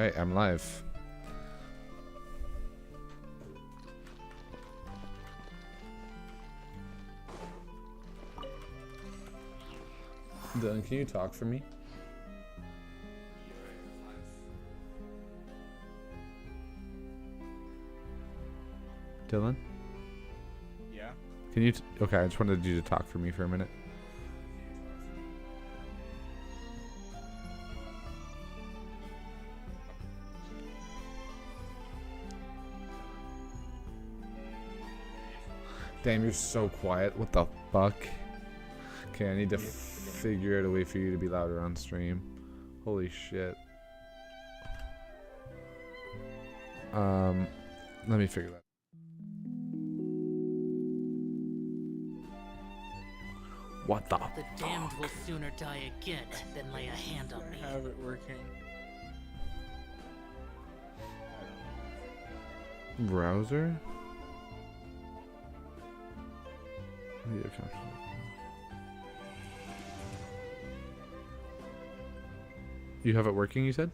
Alright, I'm live. Dylan, can you talk for me? Dylan? Yeah? Can you... okay, I just wanted you to talk for me for a minute. Damn, you're so quiet. What the fuck? Okay, I need to figure out a way for you to be louder on stream. Holy shit. Let me figure that. What the? The damned will sooner die again than lay a hand on me. Have it working. Browser? Video capture. You have it working, you said?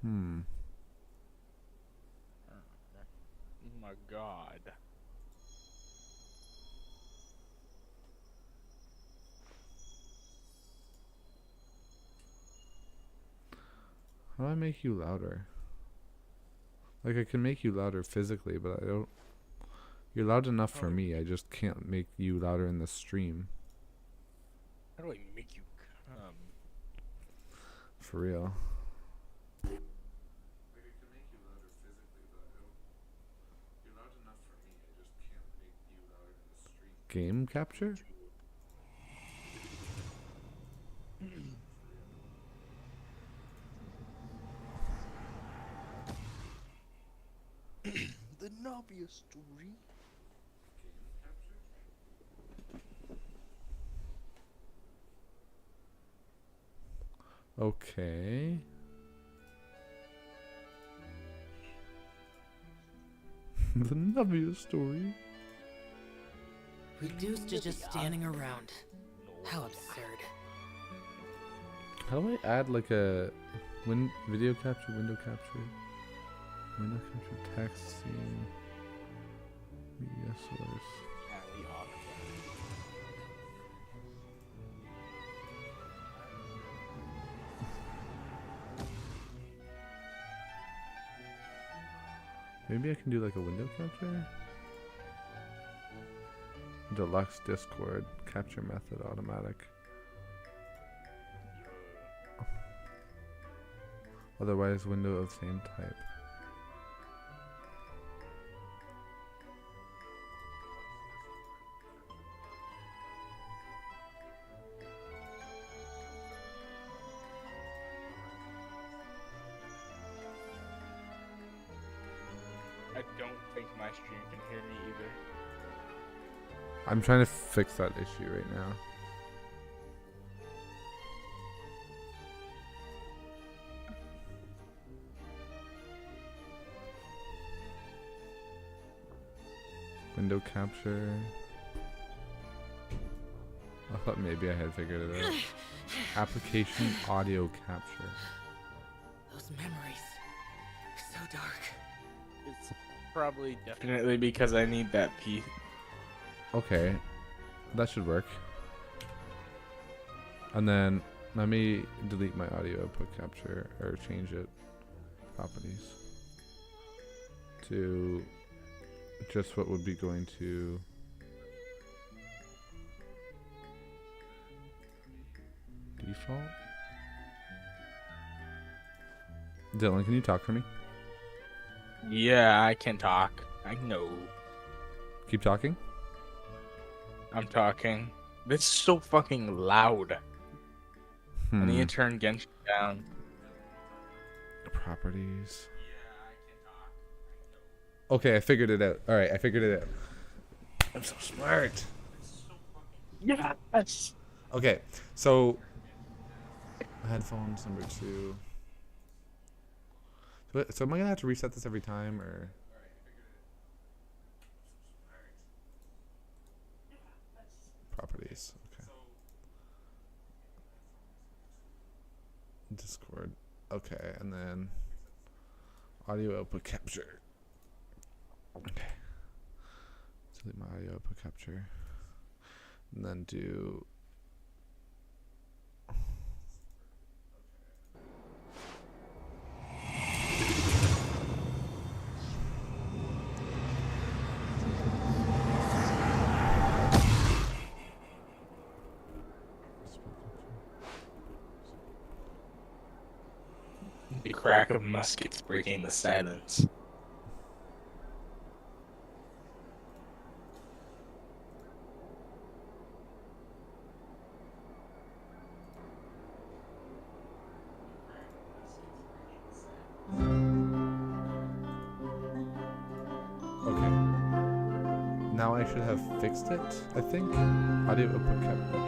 Oh my god. How do I make you louder? Like, I can make you louder physically, but I don't... You're loud enough for me, I just can't make you louder in the stream. How do I make you come? For real. Game capture? The Nobia story. Okay. The Nubia story. Reduced to just standing around. How absurd. How do I add like a video capture, window capture, text scene, media source? Maybe I can do like a window capture? Deluxe Discord, capture method automatic. Otherwise, window of same type. I don't think my stream can hear me either. I'm trying to fix that issue right now. Window capture. I thought maybe I had figured it out. Application audio capture. Those memories. So dark. It's probably definitely because I need that piece. Okay, that should work. And then let me delete my audio output capture or change it properties to just what would be going to default. Dylan, can you talk for me? Yeah, I can talk. I know. Keep talking. I'm talking. This is so fucking loud. I need to turn Genshin down. Properties. Okay, I figured it out. Alright, I figured it out. I'm so smart. Yes. Okay, so headphones number 2. So am I gonna have to reset this every time, or properties? Okay. Discord. Okay, and then audio output capture. Okay. Delete my audio output capture, and then do. The crack of muskets breaking the silence. Okay. Now I should have fixed it, I think. Audio output capture.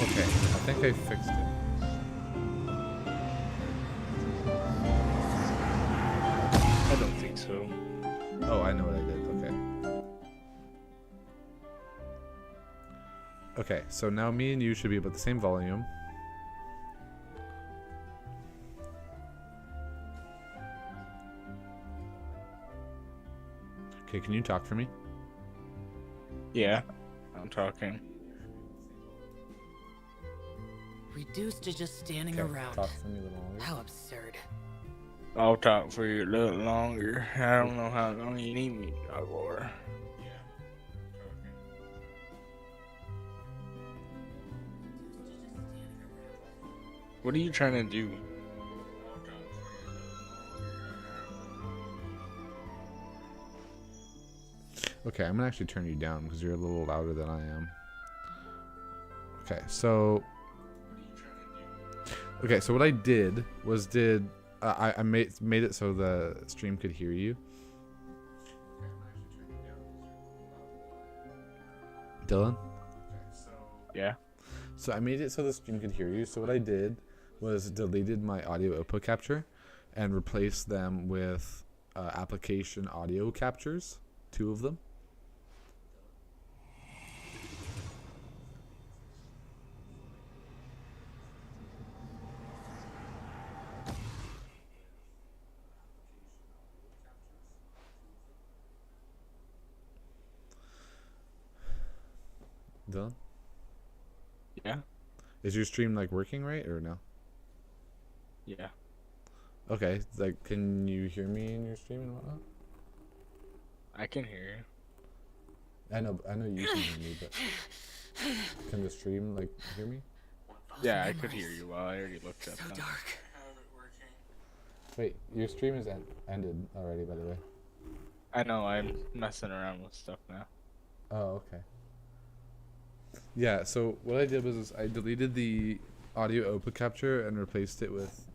Okay, I think I fixed it. I don't think so. Oh, I know what I did. Okay. Okay, so now me and you should be about the same volume. Okay, can you talk for me? Yeah, I'm talking. Reduced to just standing Okay, around. talk for me a little longer. How absurd. I'll talk for you a little longer. I don't know how long you need me to talk for. What are you trying to do? Okay, I'm gonna actually turn you down because you're a little louder than I am. Okay, so. Okay, so what I did was I made it so the stream could hear you. Dylan? Yeah. So I made it so the stream could hear you. So what I did was deleted my audio output capture and replaced them with application audio captures, 2 of them. Dylan? Yeah. Is your stream like working right or no? Yeah. Okay, like can you hear me in your stream and whatnot? I can hear you. I know you can hear me, but can the stream like hear me? Yeah, I could hear you while I already looked at So them. dark. Wait, your stream is ended already, by the way. I know, I'm messing around with stuff now. Oh, okay. Yeah, so what I did was I deleted the audio output capture and replaced it with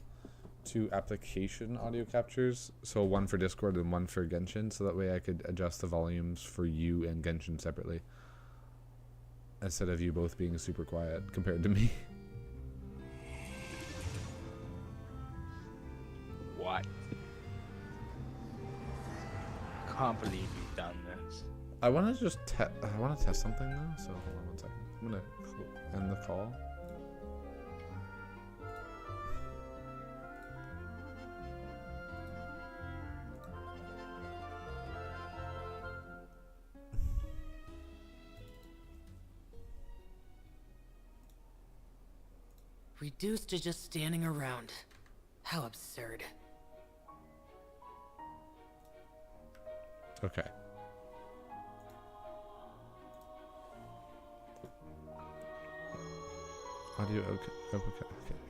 2 application audio captures. So one for Discord and one for Genshin, so that way I could adjust the volumes for you and Genshin separately. Instead of you both being super quiet compared to me. What? Can't believe you've done this. I want to just I want to test something though, so hold on one second. I'm going to end the call. Reduced to just standing around. How absurd. Okay. Audio okay.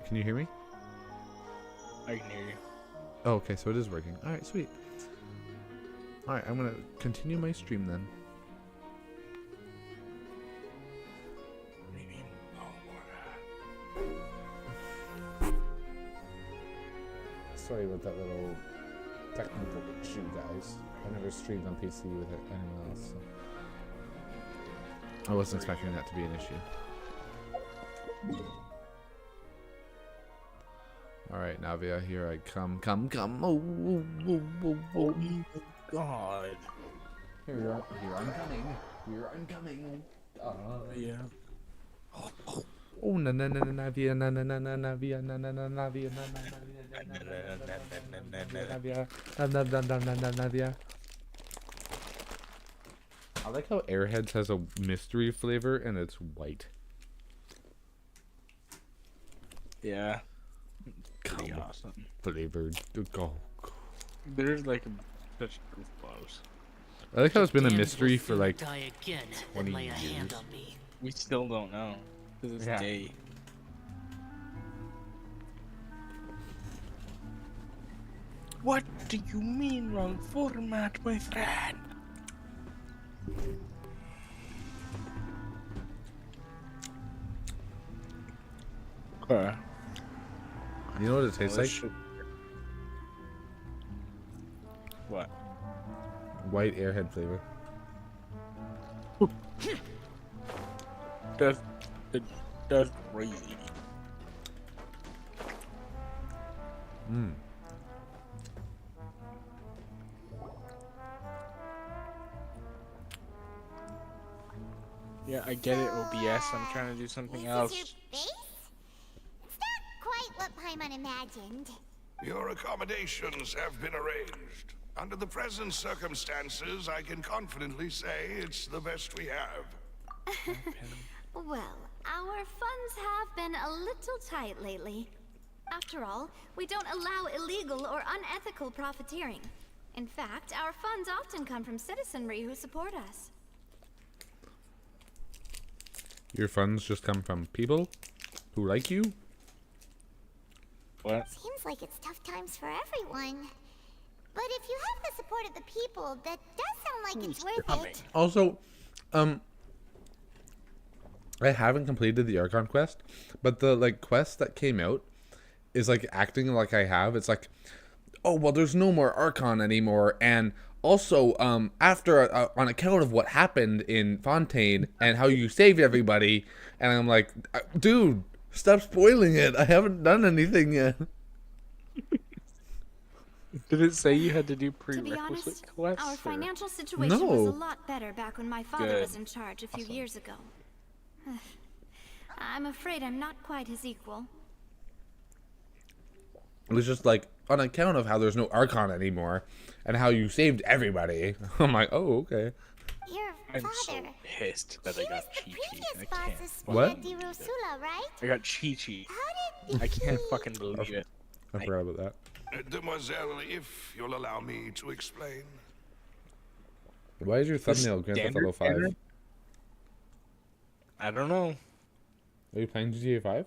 Can you hear me? I can hear you. Oh, okay, so it is working. Alright, sweet. Alright, I'm gonna continue my stream then. Maybe Sorry about that little technical issue, guys. I never streamed on PC with anyone else, so I wasn't expecting that to be an issue. Alright, Navia, here I come. Come. Oh, God. Here I'm coming. Yeah. Oh, Navia, Navia, Navia. I like how Airheads has a mystery flavor and it's white. Yeah. Pretty awesome. Flavored. Go. There's like such goofballs. I like how it's been a Damned mystery will for sooner like die again 20 than lay a hand years. on me. We still don't know to this Yeah. day. What do you mean wrong format, my friend? Okay. You know what it tastes like? What? White Airhead flavor. That's crazy. Mmm. Yeah, I get it, OBS. I'm trying to do something else. This is your face? It's not quite what Paimon imagined. Your accommodations have been arranged. Under the present circumstances, I can confidently say it's the best we have. Well, our funds have been a little tight lately. After all, we don't allow illegal or unethical profiteering. In fact, our funds often come from citizenry who support us. Your funds just come from people who like you? What? Seems like it's tough times for everyone. But if you have the support of the people, that does sound like it's worth it. Also, I haven't completed the Archon quest, but the like quest that came out is like acting like I have. It's like, oh well, there's no more Archon anymore, and also after on account of what happened in Fontaine and how you saved everybody, and I'm like, dude, stop spoiling it. I haven't done anything yet. Did it say you had to do To be prerequisite honest, quests? our or- financial situation was No. a lot better back when my father Good. was in charge a few years ago. I'm afraid I'm not quite his equal. It was just like on account of how there's no Archon anymore and how you saved everybody. I'm like, oh, okay. Your I'm father. so pissed that He I was got the Chi-Chi. previous I can't. boss's What? Di Rosula, right? I got Chi-Chi. How did I can't he- fucking believe it. I forgot about that. Demoiselle, if you'll allow me to explain. Why is your thumbnail Grand Theft Auto 5? standard? I don't know. Are you playing GTA 5?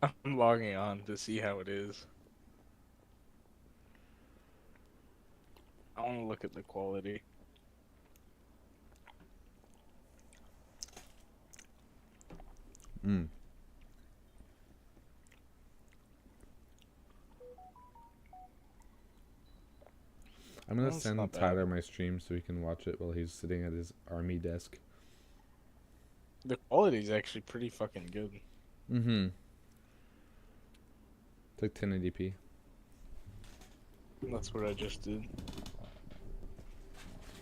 I'm logging on to see how it is. I want to look at the quality. Mm. I'm gonna Well, it's send not bad. Tyler my stream so he can watch it while he's sitting at his army desk. The quality is actually pretty fucking good. Mm-hmm. It's like 1080p. That's what I just did.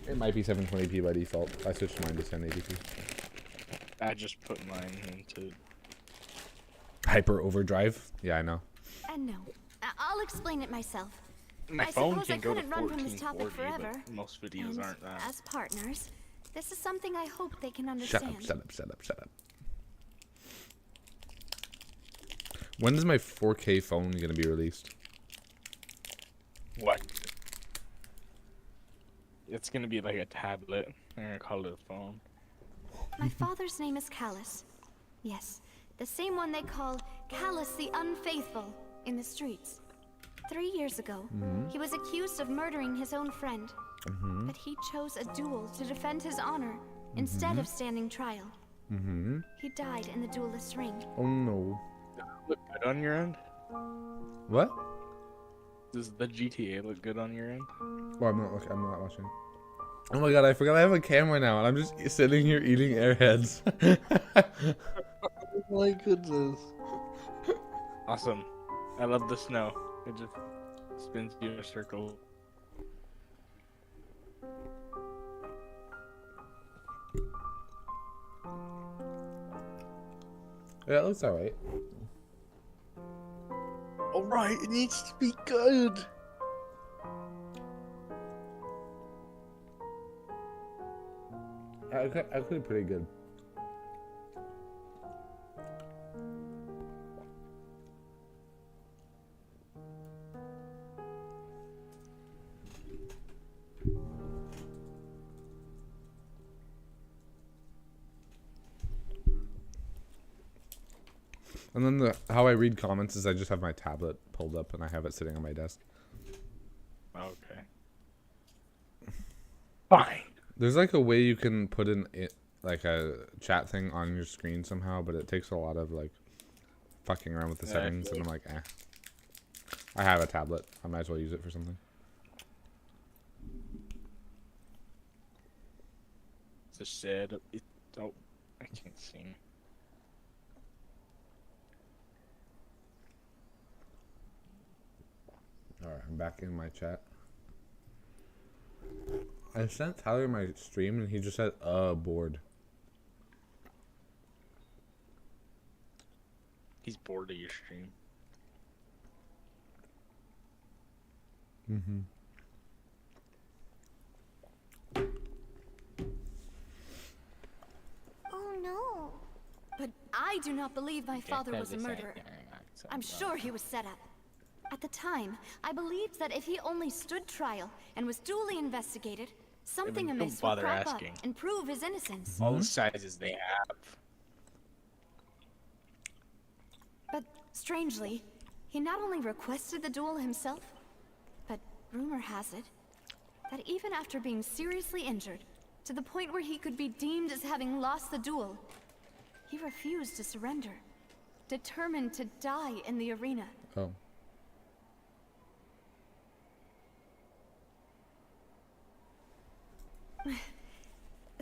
It might be 720p by default. I switched mine to 1080p. I just put mine into. Hyper overdrive? Yeah, I know. No, I'll explain it myself. My I phone suppose I can go to couldn't run from this topic 1440, forever. but most videos And aren't that. as partners, this is something I hope they can Shut understand. up, shut up, shut up, shut up. When is my 4K phone gonna be released? What? It's gonna be like a tablet. I'm gonna call it a phone. My father's name is Callus. Yes, the same one they call Callus the Unfaithful in the streets. 3 years ago, he was accused of murdering his own friend. But he chose a duel to defend his honor instead of standing trial. Mm-hmm. He died in the duelist's ring. Oh no. Look good on your end? What? Does the GTA look good on your end? Well, I'm not watching. Oh my god, I forgot I have a camera now, and I'm just sitting here eating airheads. Oh my goodness. Awesome. I love the snow. It just spins you in a circle. Yeah, it looks alright. Alright, it needs to be good. Actually pretty good. And then how I read comments is I just have my tablet pulled up and I have it sitting on my desk. Okay. Fine. There's like a way you can put in it like a chat thing on your screen somehow, but it takes a lot of like fucking around with the settings, and I'm like, eh. I have a tablet. I might as well use it for something. It's a shed. Oh, I can't see. Alright, I'm back in my chat. I sent Tyler my stream and he just said, bored. He's bored of your stream. Mm-hmm. Oh no. But I do not believe my father was a murderer. I'm sure he was set up. At the time, I believed that if he only stood trial and was duly investigated, something amiss would crop up and prove his innocence. All the sizes they have. But strangely, he not only requested the duel himself, but rumor has it that even after being seriously injured, to the point where he could be deemed as having lost the duel, he refused to surrender, determined to die in the arena. Oh.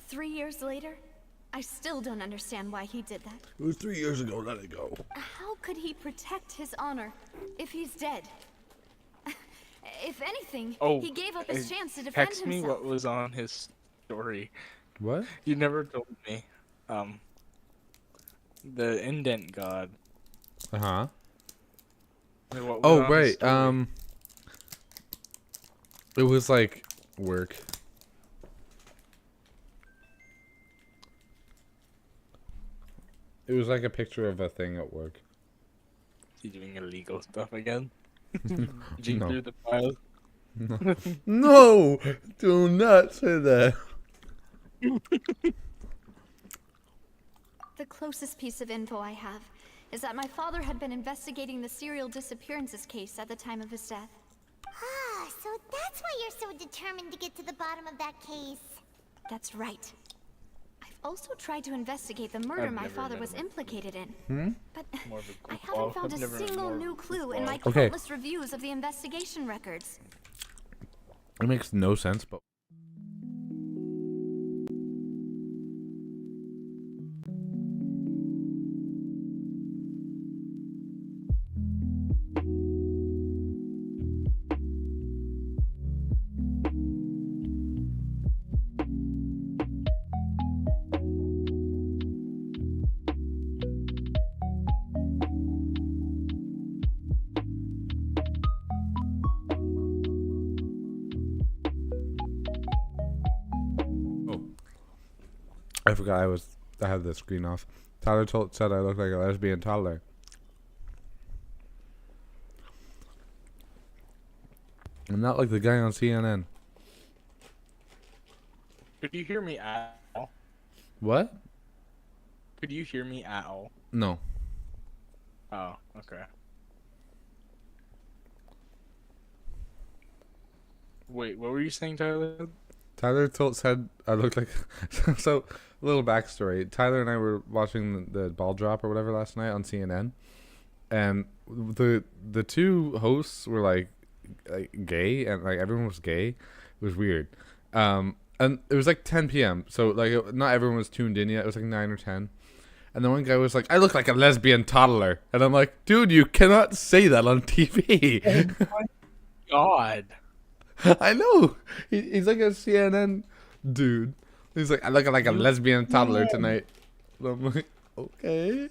3 years later, I still don't understand why he did that. It was 3 years ago, let it go. How could he protect his honor if he's dead? If anything, he gave up his chance to defend text himself. me what was on his story. What? You never told me. The indent god. Uh-huh. What was Oh, on his right. story? It was like work. It was like a picture of a thing at work. Is he doing illegal stuff again? G through the files. No! Do not say that. The closest piece of info I have is that my father had been investigating the serial disappearances case at the time of his death. Ah, so that's why you're so determined to get to the bottom of that case. That's right. I've also tried to investigate the murder my father was implicated in. But I haven't found a single new clue in my countless reviews of the investigation records. It makes no sense, but... I forgot I had the screen off. Tyler said I look like a lesbian toddler. I'm not like the guy on CNN. Could you hear me at all? What? Could you hear me at all? No. Oh, okay. Wait, what were you saying, Tyler? Tyler said I looked like... So, a little backstory. Tyler and I were watching the ball drop or whatever last night on CNN. And the two hosts were like, gay, and like everyone was gay. It was weird. And it was like 10 p.m. So like not everyone was tuned in yet. It was like 9 or 10. And the one guy was like, "I look like a lesbian toddler," and I'm like, "Dude, you cannot say that on TV." Oh my God. I know. He's like a CNN dude. He's like, "I look like a lesbian toddler tonight." And I'm like, "Okay."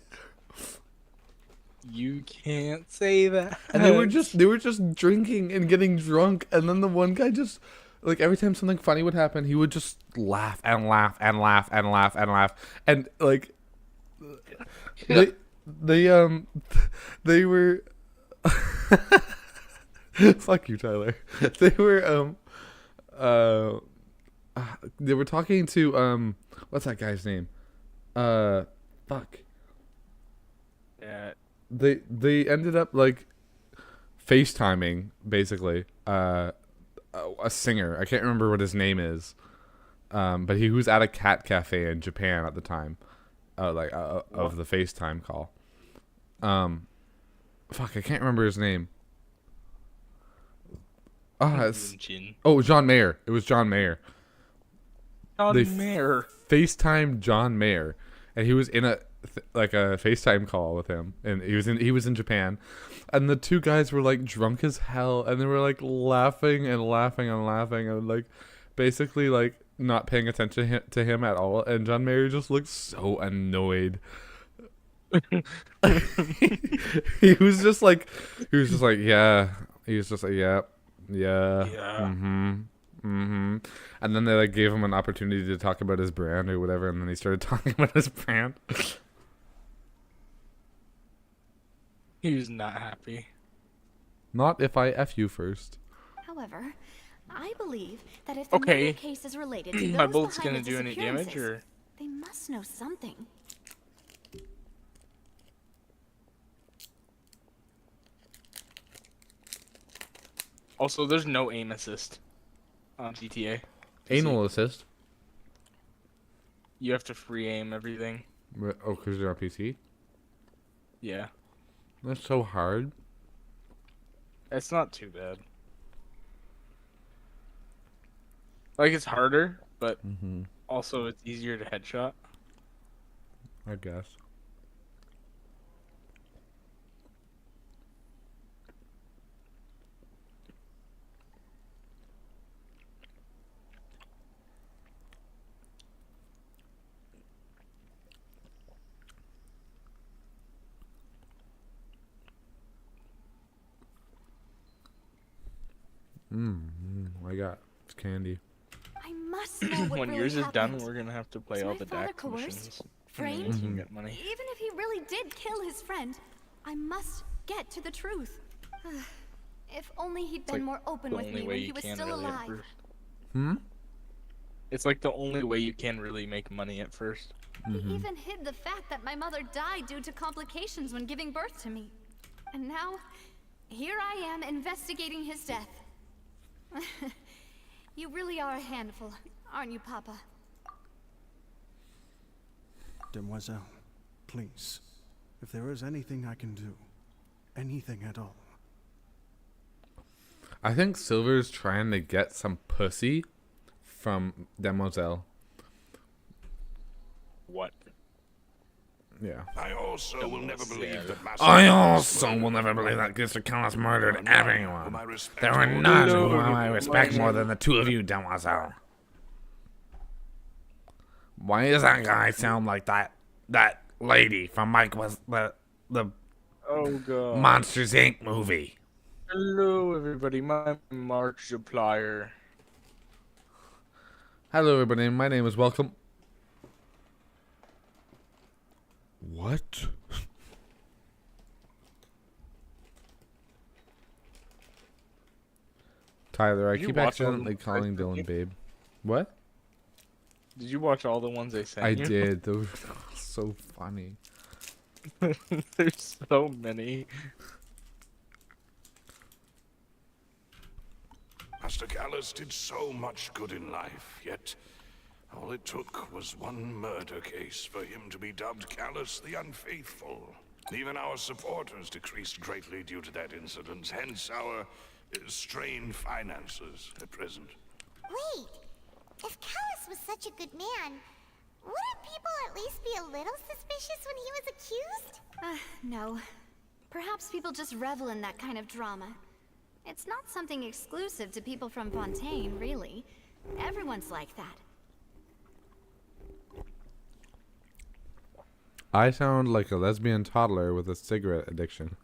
You can't say that. And they were just drinking and getting drunk, and then the one guy just like every time something funny would happen, he would just laugh and laugh and laugh and laugh and laugh, and like they were fuck you, Tyler. They were talking to what's that guy's name? Fuck. Yeah. They ended up like FaceTiming basically a singer. I can't remember what his name is. But he was at a cat cafe in Japan at the time. Of the FaceTime call. Fuck, I can't remember his name. John Mayer. It was John Mayer. John Mayer. FaceTime John Mayer, and he was in a FaceTime call with him, and he was in Japan, and the two guys were like drunk as hell, and they were like laughing and laughing and laughing, and like basically like not paying attention to him at all, and John Mayer just looked so annoyed. he was just like yeah. He was just like yeah. And then they like gave him an opportunity to talk about his brand or whatever, and then he started talking about his brand. He was not happy. Not if I F you first. However, I believe that if the Okay. murder case is related to My those bullet's behind gonna the do any damage, disappearances, or they must know something. also there's no aim assist on GTA. Anal assist. You have to free aim everything. Oh, because you're on PC? Yeah. That's so hard. It's not too bad. Like, it's harder, but also it's easier to headshot. I guess. I got candy. I must know what When really yours is happened. done, we're gonna have to play Was all my the father DAX coerced? missions. Framed? And then you can get money. Even if he really did kill his friend, I must get to the truth. If only he'd been like more open The with only me way when he you was can still really at alive. first. It's like the only way you can really make money at first. He even hid the fact that my mother died due to complications when giving birth to me. And now, here I am investigating his death. You really are a handful, aren't you, Papa? Demoiselle, please, if there is anything I can do, anything at all. I think Silver's trying to get some pussy from Demoiselle. What? Yeah. I also will never believe that Master I Callas also will murdered never believe that everyone. Mr. Callas murdered None whom everyone. I respect There were more none than whom you. I respect more than the two of you, Demoiselle. Why does that guy sound like that lady from Mike was the Oh god. Monsters Inc. movie? Hello everybody, my Markiplier. Hello everybody, my name is Welcome. What? Tyler, I Did you keep watch all the accidentally ones I calling sent Dylan you? babe. What? Did you watch all the ones I sent I you? did. Those were so funny. There's so many. Master Callas did so much good in life, yet all it took was one murder case for him to be dubbed Callas the Unfaithful. Even our supporters decreased greatly due to that incident, hence our strained finances at present. Wait, if Callus was such a good man, wouldn't people at least be a little suspicious when he was accused? No. Perhaps people just revel in that kind of drama. It's not something exclusive to people from Fontaine, really. Everyone's like that. I sound like a lesbian toddler with a cigarette addiction.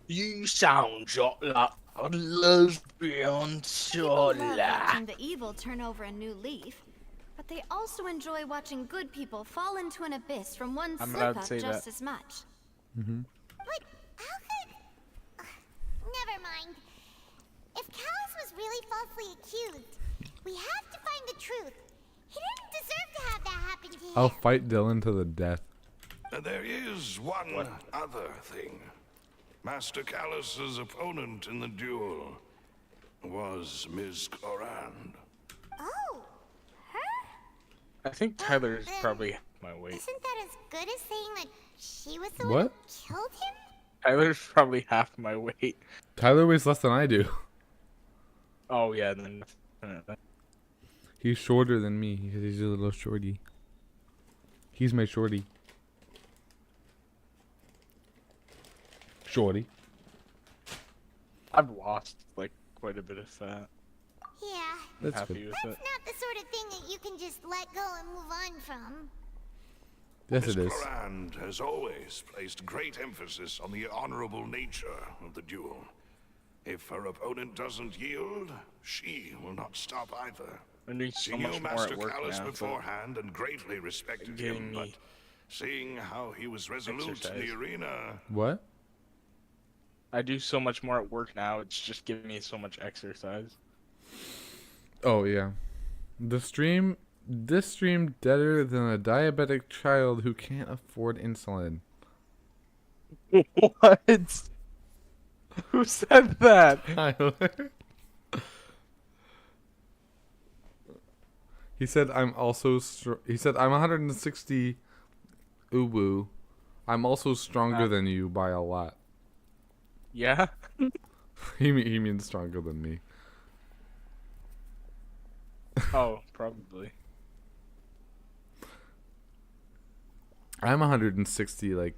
You sound like a lesbian People love toddler. watching the evil turn over a new leaf, but they also enjoy watching good people fall into an abyss from one I'm allowed slip-up to say just that. as much. But how could... never mind. If Callus was really falsely accused, we have to find the truth. He didn't deserve to have that happen to him. I'll fight Dylan to the death. There is one other thing. Master Callus's opponent in the duel was Ms. Corand. Oh, her? I think Tyler's probably my weight. Isn't that as good as saying that she was the one What? who killed him? Tyler's probably half my weight. Tyler weighs less than I do. Oh yeah, then. He's shorter than me because he's a little shorty. He's my shorty. Shorty. I've lost like quite a bit of fat. Yeah, I'm That's happy good. with that's it. not the sort of thing that you can just let go and move on from. Yes, Ms. it is. Corand has always placed great emphasis on the honorable nature of the duel. If her opponent doesn't yield, she will not stop either. I'm doing so She knew much more Master at work Callus now. So beforehand and greatly respected Getting him, but me seeing how he was resolute in exercise. the arena, What? I do so much more at work now. It's just giving me so much exercise. Oh yeah. This stream deader than a diabetic child who can't afford insulin. What? Who said that? Tyler. He said I'm also he said I'm 160 uwu. I'm also stronger than you by a lot. Yeah. He means stronger than me. Oh, probably. I'm 160 like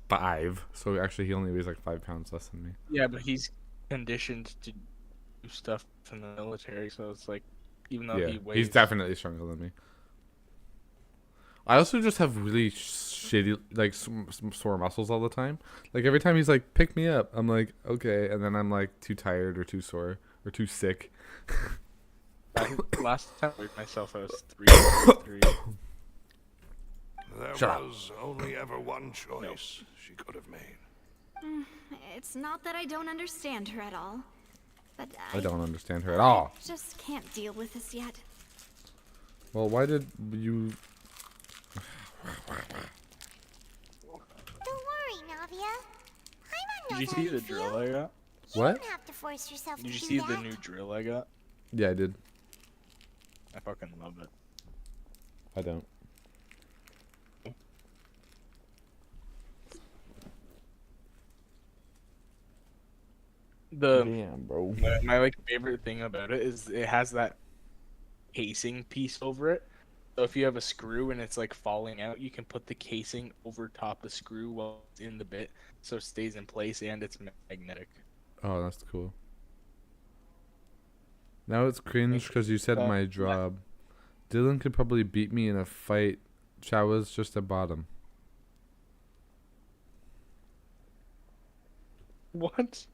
5. So actually he only weighs like 5 pounds less than me. Yeah, but he's conditioned to do stuff in the military, so it's like, even though Yeah, he weighs. he's definitely stronger than me. I also just have really shitty, like, sore muscles all the time. Like, every time he's like, pick me up, I'm like, okay. And then I'm like, too tired or too sore or too sick. Last time I weighed myself, I was 3. there Shut up. was only ever one choice she could have made. It's not that I don't understand her at all, but I don't understand her at all. just can't deal with this yet. Well, why did you... Don't worry, Navia. Did Paimon you knows how see you the feel. drill I got? You What? don't have to force yourself Did to you do see that. the new drill I got? Yeah, I did. I fucking love it. I don't. Damn, bro. My like favorite thing about it is it has that casing piece over it. So if you have a screw and it's like falling out, you can put the casing over top the screw while it's in the bit, so it stays in place and it's magnetic. Oh, that's cool. Now it's cringe because you said my job. Dylan could probably beat me in a fight. Chowa's just a bottom. What?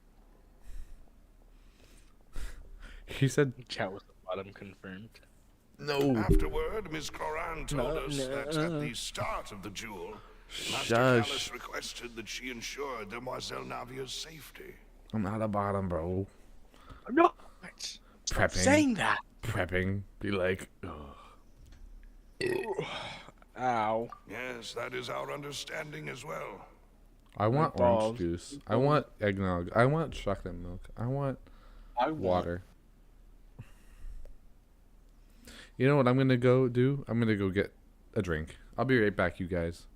He said Chat was the bottom confirmed. no. Afterward, Ms. Corand told us no. that at the start of the duel, Master Shush. Callus requested that she ensure Demoiselle Navia's safety. I'm not a bottom, bro. I'm not Stop Prepping. saying that. Prepping. Be like, ugh. Ow. Yes, that is our understanding as well. I want balls. orange juice. I want eggnog. I want chocolate milk. I want I want water. You know what I'm gonna go do? I'm gonna go get a drink. I'll be right back, you guys.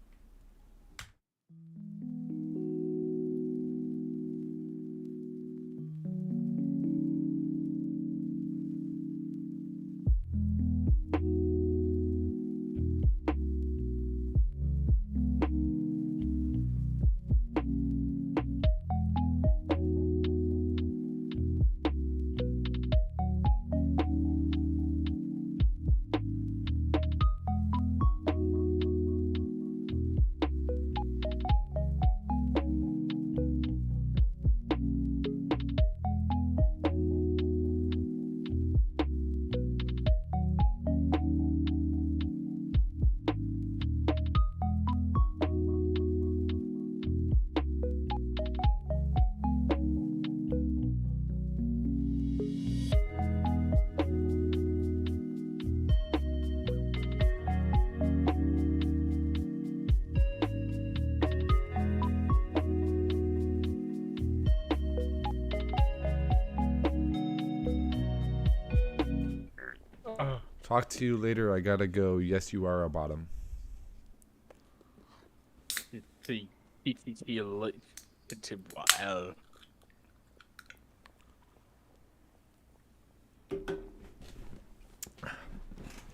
Talk to you later. I gotta go. Yes, you are a bottom.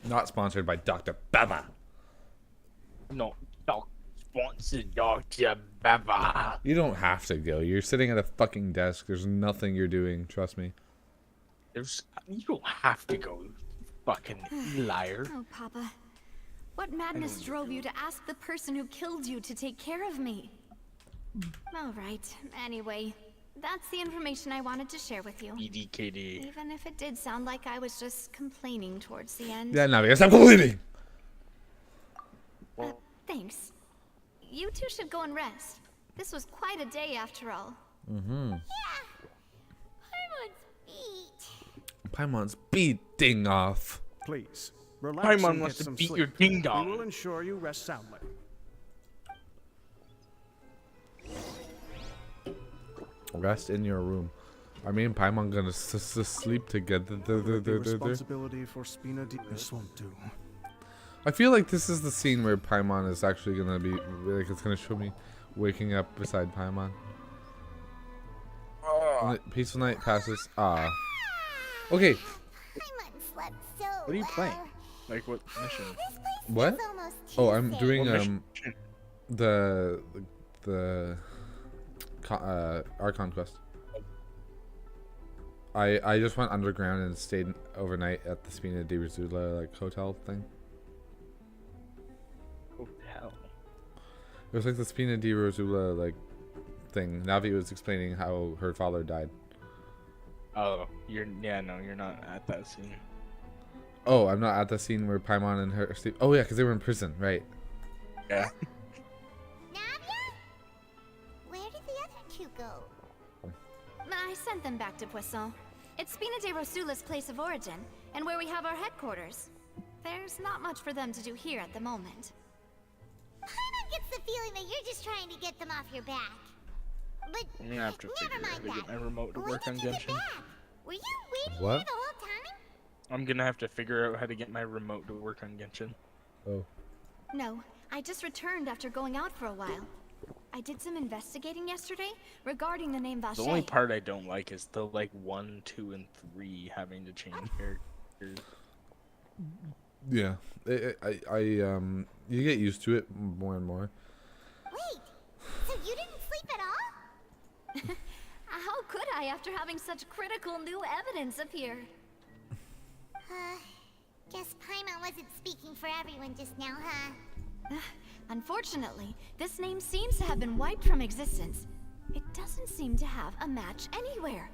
Not sponsored by Dr. Baba. No, don't sponsor Dr. Baba. You don't have to go. You're sitting at a fucking desk. There's nothing you're doing. Trust me. You don't have to go, you fucking liar. Oh, Papa. What madness drove you to ask the person who killed you to take care of me? All right. Anyway, that's the information I wanted to share with you. EDKD. Even if it did sound like I was just complaining towards the end. Yeah, no, because I'm complaining. Thanks. You two should go and rest. This was quite a day after all. Yeah. Paimon's beat. Paimon's beating off. Please, relax Paimon and wants get to some beat sleep. your ding We dong. will ensure you rest soundly. Rest in your room. I mean, Paimon gonna sleep together. The responsibility for Spina This won't do. I feel like this is the scene where Paimon is actually gonna be like it's gonna show me waking up beside Paimon. And the peaceful night passes. Ah. Okay. Paimon slept so What are you well. playing? Like what mission? This place What? feels almost Oh, I'm Tuesday. doing What mission? the Archon quest. I just went underground and stayed overnight at the Spina di Rosula like hotel thing. Hotel. It was like the Spina di Rosula like thing. Navi was explaining how her father died. Oh, you're not at that scene. Oh, I'm not at the scene where Paimon and her sleep. Oh yeah, because they were in prison, right? Yeah. Navia? Where did the other two go? I sent them back to Poisson. It's Spina de Rosula's place of origin, and where we have our headquarters. There's not much for them to do here at the moment. Paimon gets the feeling that you're just trying to get them off your back. But I'm gonna have to never figure out mind how to that. get my remote to When work on did you get Genshin. back? Were you waiting What? here the whole time? I'm gonna have to figure out how to get my remote to work on Genshin. Oh. No, I just returned after going out for a while. I did some investigating yesterday regarding the name Vache. The only part I don't like is the like 1, 2, and 3 having to change characters. Yeah. You get used to it more and more. Wait, so you didn't sleep at all? How could I after having such critical new evidence appear? Guess Paimon wasn't speaking for everyone just now, huh? Unfortunately, this name seems to have been wiped from existence. It doesn't seem to have a match anywhere.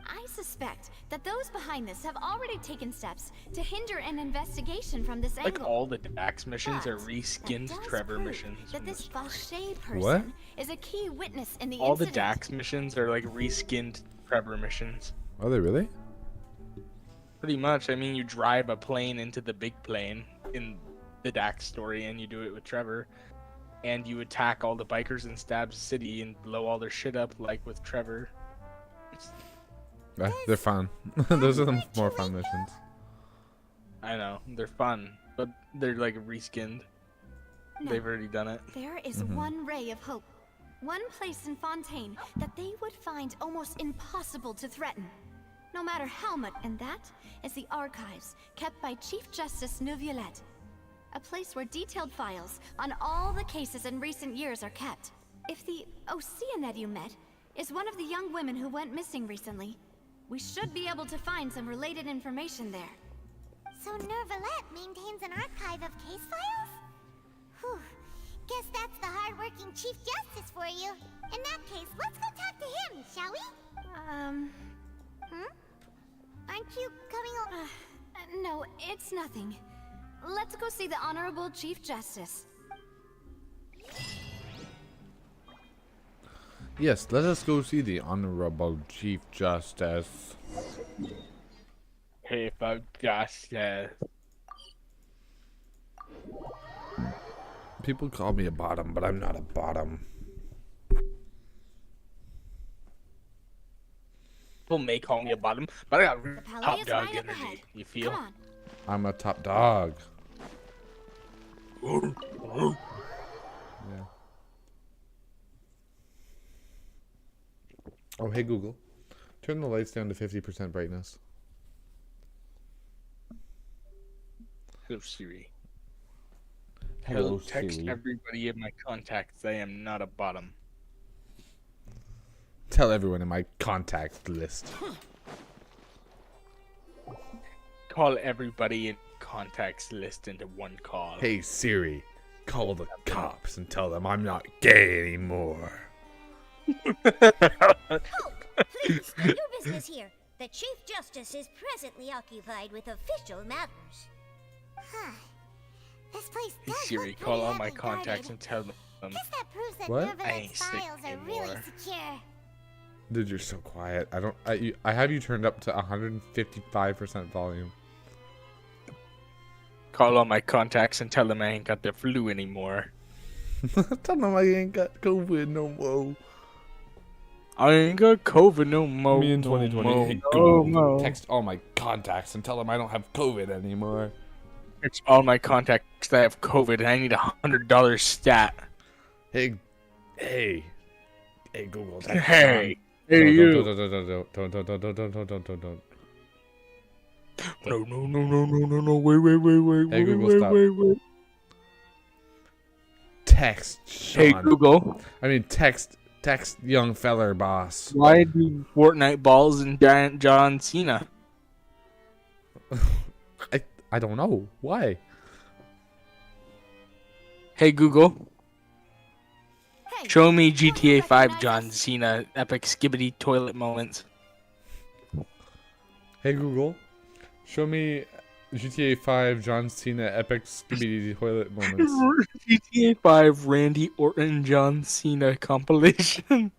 I suspect that those behind this have already taken steps to hinder an investigation from this Like angle. all the Dax missions are But reskinned that does Trevor prove missions. That from this the story. Vache person What? is a key witness in the All the incident. Dax missions are like reskinned Trevor missions. Are they really? Pretty much. I mean, you drive a plane into the big plane in the Dax story, and you do it with Trevor. And you attack all the bikers in Stab City and blow all their shit up, like with Trevor. Yeah, they're fun. Those are the more fun missions. I know, they're fun, but they're like reskinned. No. They've already done it. There is one ray of hope. One place in Fontaine that they would find almost impossible to threaten. No matter how much, and that is the archives kept by Chief Justice Neuvillette. A place where detailed files on all the cases in recent years are kept. If the Oceanette you met is one of the young women who went missing recently, we should be able to find some related information there. So Neuvillette maintains an archive of case files? Whew. Guess that's the hard-working Chief Justice for you. In that case, let's go talk to him, shall we? Aren't you coming over? No, it's nothing. Let's go see the Honorable Chief Justice. Yes, let us go see the Honorable Chief Justice. Hey, if I'm Justice. People call me a bottom, but I'm not a bottom. People may call me a bottom, but I got real Palais top is dog right up energy. ahead. You feel? Come on, I'm a top dog. Yeah. Oh, hey Google. Turn the lights down to 50% brightness. Hello, Siri. Hello, Text Siri. everybody in my contacts. I am not a bottom. Tell everyone in my contact list. Call everybody in contacts list into one call. Hey Siri, call the cops and tell them I'm not gay anymore. Please, your business here. The Chief Justice is presently occupied with official matters. Huh. This place Hey does Siri, look call pretty all my heavy contacts guarded. and tell them. Guess that proves that What? I Nervalet's ain't sick files are really anymore. secure. Dude, you're so quiet. I have you turned up to 155% volume. Call all my contacts and tell them I ain't got the flu anymore. Tell them I ain't got COVID no more. I ain't got COVID no more. Me in no 2020. more, Hey, no Google, more. text all my contacts and tell them I don't have COVID anymore. Text all my contacts that have COVID and I need $100 stat. Hey Google. Text Hey, John. hey you. Don't. No. Wait. Hey, Google, stop. Wait. Text Sean. Hey Google, I mean, text young feller boss. why do Fortnite balls and giant John Cena? I don't know why. Hey Google, Hey, show me don't you GTA 5 recognize John us? Cena epic skibbity toilet moments. Hey Google, show me GTA 5 John Cena epic skibidi toilet moments. GTA 5 Randy Orton John Cena compilation.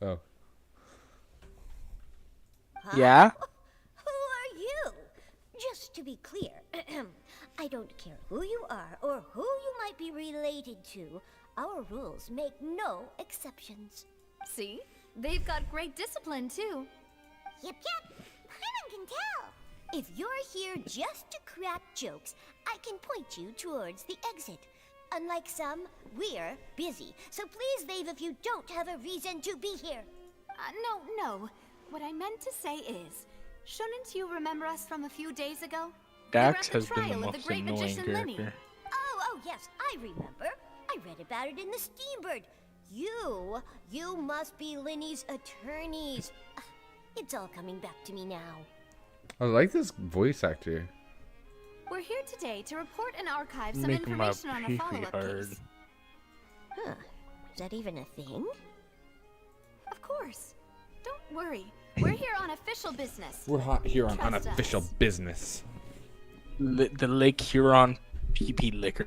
Oh, Yeah? Who are you? Just to be clear, I don't care who you are or who you might be related to. Our rules make no exceptions. See? They've got great discipline, too. Yep. Paimon can tell. If you're here just to crack jokes, I can point you towards the exit. Unlike some, we're busy, so please leave if you don't have a reason to be here. No. What I meant to say is, shouldn't you remember us from a few days ago? Dax We were has at the been the trial of the most great annoying magician Lenny. character. Oh, yes, I remember. I read about it in the Steambird. You must be Linny's attorneys. It's all coming back to me now. I like this voice actor. We're here today to report and archive some Make 'em up information on a pretty follow-up hard. case. Huh. Is that even a thing? Of course. Don't worry. We're here on official business. We're hot here on Trust unofficial us. business. The Lake Huron PP liquor.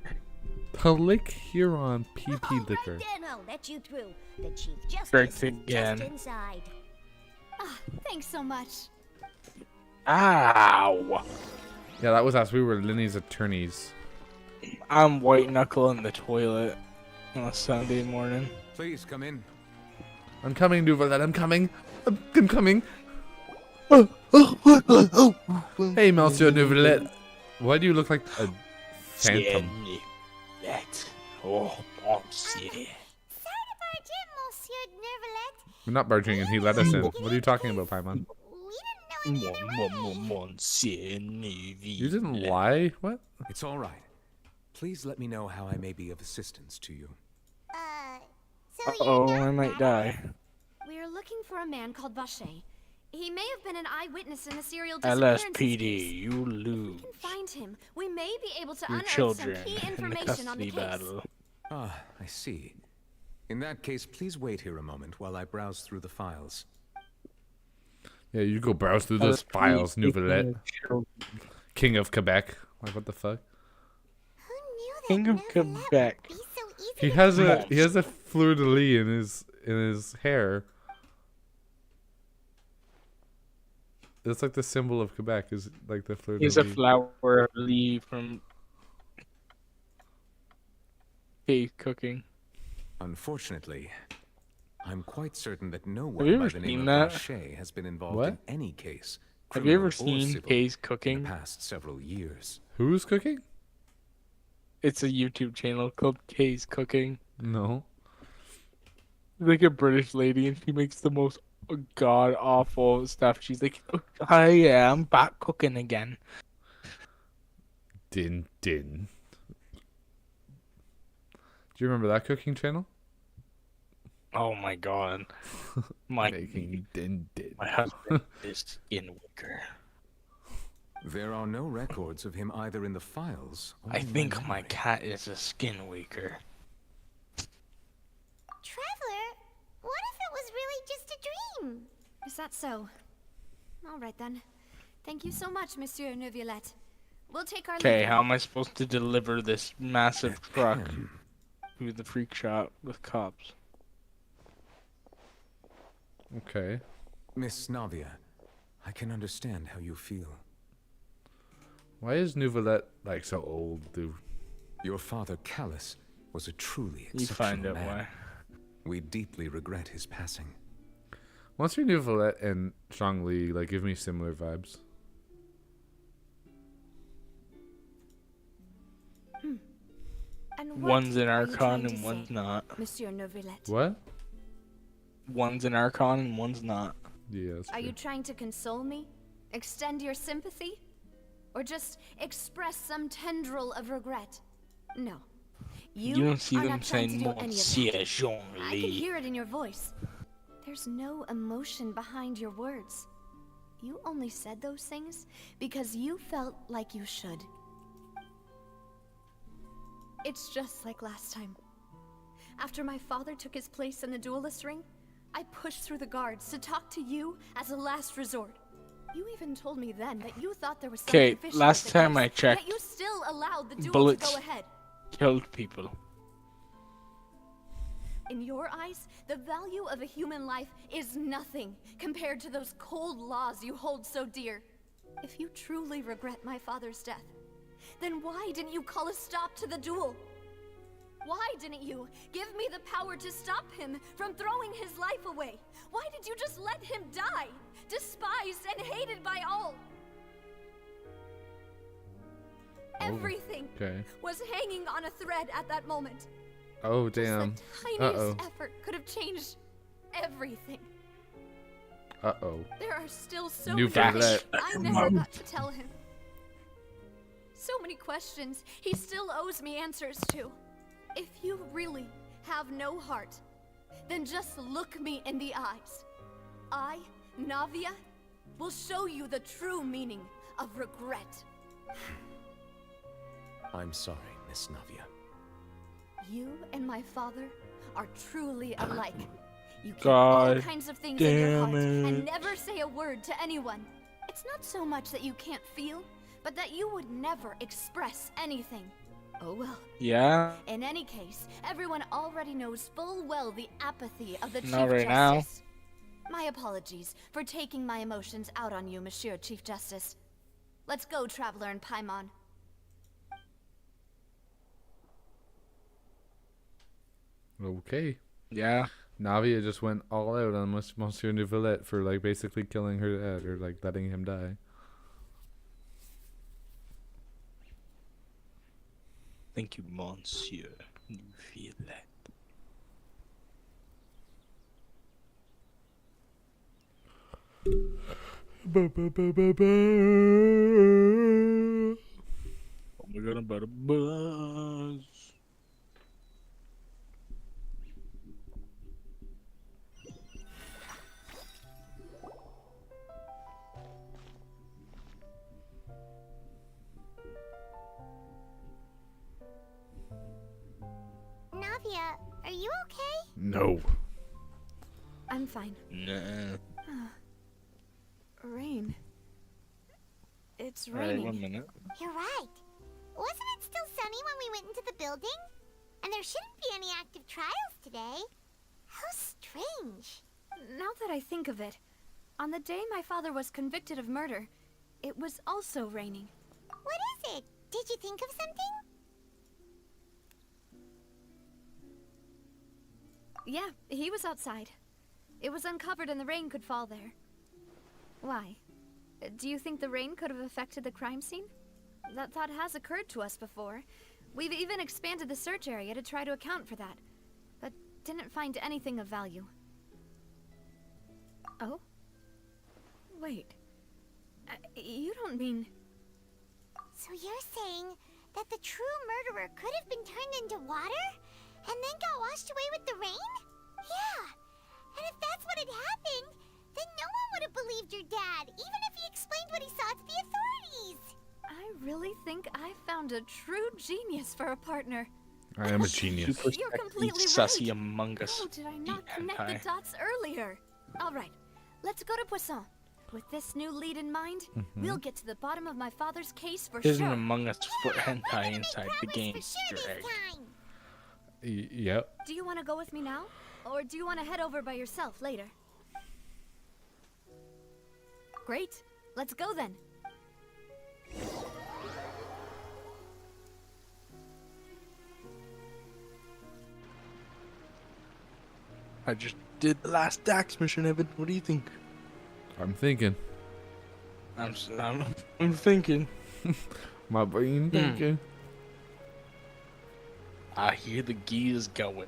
The Lake Huron PP All liquor. right then, I'll let you through. The Chief Justice Strike is again. just inside. Thanks so much. Ow! Yeah, that was us. We were Lenny's attorneys. I'm white knuckle in the toilet on a Sunday morning. Please come in. I'm coming, Duvalet. I'm coming. I'm coming. Hey, Monsieur Duvalet. Why do you look like a phantom? Oh, Sorry to barge in, Monsieur Nervalet. We're not barging in. He let us in. What are you talking about, Paimon? We didn't know any other way. You didn't lie? What? It's all right. Please let me know how I may be of assistance to you. So Uh-oh, you're not I might bad. die. We're looking for a man called Vache. He may have been an eyewitness in a serial disappearance LSPD, case. you If we lose. can find him, we may be able to Your unearth children some key in the information on the custody case. battle. Ah, I see. In that case, please wait here a moment while I browse through the files. Yeah, you go browse through those files, Nouvelet. King of Quebec. Like, what the fuck? Who knew that King of Nervalet would Quebec. be so easy He to has a fleur de lis in his hair. It's like the symbol of Quebec is like the fleur de He's lis. a flower leaf from cake cooking. Unfortunately, I'm quite certain that no you one by ever the name seen of that? Vache has been involved What? in any case Have you ever criminal or seen civil, Kay's in cooking? the past several years. Who's cooking? It's a YouTube channel called Kay's Cooking. No. Like a British lady, and she makes the most god awful stuff. She's like, "Hi, yeah, I'm back cooking again." Din din. Do you remember that cooking channel? Oh my god, my Making din din. my husband is skin wicker. There are no records of him either in the files or I in think my memory. cat is a skin waker. Traveler, what if it was really just a dream? Is that so? All right then. Thank you so much, Monsieur Neuvillette. We'll take our Okay, leave. how am I supposed to deliver this massive truck to the freak shop with cops? Okay. Miss Navia, I can understand how you feel. Why is Neuvillette like so old, dude? Your father, Callus, was a truly You exceptional find out man. why. We deeply regret his passing. Monsieur Neuvillette and Zhongli like give me similar vibes. And what One's an are you Archon trying and to one's say, not. Monsieur Neuvillette? What? One's an Archon and one's not. Yeah, that's Are true. you trying to console me? Extend your sympathy? Or just express some tendril of regret? No. You don't see are them not trying saying to do any of Monsieur that. Jean I can Lee. hear it in your voice. There's no emotion behind your words. You only said those things because you felt like you should. It's just like last time. After my father took his place in the duelist ring, I pushed through the guards to talk to you as a last resort. You even told me then that you thought there was something Okay, fishy last with the time case, I checked, yet you still allowed the duel bullets to go ahead. killed people. In your eyes, the value of a human life is nothing compared to those cold laws you hold so dear. If you truly regret my father's death, then why didn't you call a stop to the duel? Why didn't you give me the power to stop him from throwing his life away? Why did you just let him die, despised and hated by all? Everything Okay. was hanging on a thread at that moment. Oh damn. Just the tiniest Uh-oh. effort could have changed everything. Uh-oh. There are still so New many things Violet. I never got to tell him. So many questions he still owes me answers to. If you really have no heart, then just look me in the eyes. I, Navia, will show you the true meaning of regret. I'm sorry, Miss Navia. You and my father are truly alike. You keep all God kinds of things in your heart damn and it. never say a word to anyone. It's not so much that you can't feel, but that you would never express anything. Oh well. Yeah? In any case, everyone already knows full well the apathy of the Chief Not right now. Justice. My apologies for taking my emotions out on you, Monsieur Chief Justice. Let's go, Traveler and Paimon. Okay. Yeah. Navia just went all out on Monsieur Neuvillette for like basically killing her dad or like letting him die. Thank you, Monsieur. You feel that. Oh my god, I'm about to buzz. Navia, are you okay? No. I'm fine. Nah. Rain. It's Alright, raining. 1 minute. You're right. Wasn't it still sunny when we went into the building? And there shouldn't be any active trials today. How strange. Now that I think of it, on the day my father was convicted of murder, it was also raining. What is it? Did you think of something? Yeah, he was outside. It was uncovered and the rain could fall there. Why? Do you think the rain could have affected the crime scene? That thought has occurred to us before. We've even expanded the search area to try to account for that, but didn't find anything of value. Oh? Wait. You don't mean... So you're saying that the true murderer could have been turned into water? And then got washed away with the rain? Yeah. And if that's what had happened, then no one would have believed your dad, even if he explained what he saw to the authorities. I really think I found a true genius for a partner. I am a genius. Super You're sexy, completely sussy right. Among Us. How did I not connect hentai. the dots earlier? All right, let's go to Poisson. With this new lead in mind, we'll get to the bottom of my father's case for There's sure. an Among Us foot hentai We're gonna make inside the progress game. for sure Easter this egg. time. Yep. Do you want to go with me now? Or do you want to head over by yourself later? Great. Let's go then. I just did the last Dax mission, Evan. What do you think? I'm thinking. I'm thinking. My brain thinking. I hear the gears going.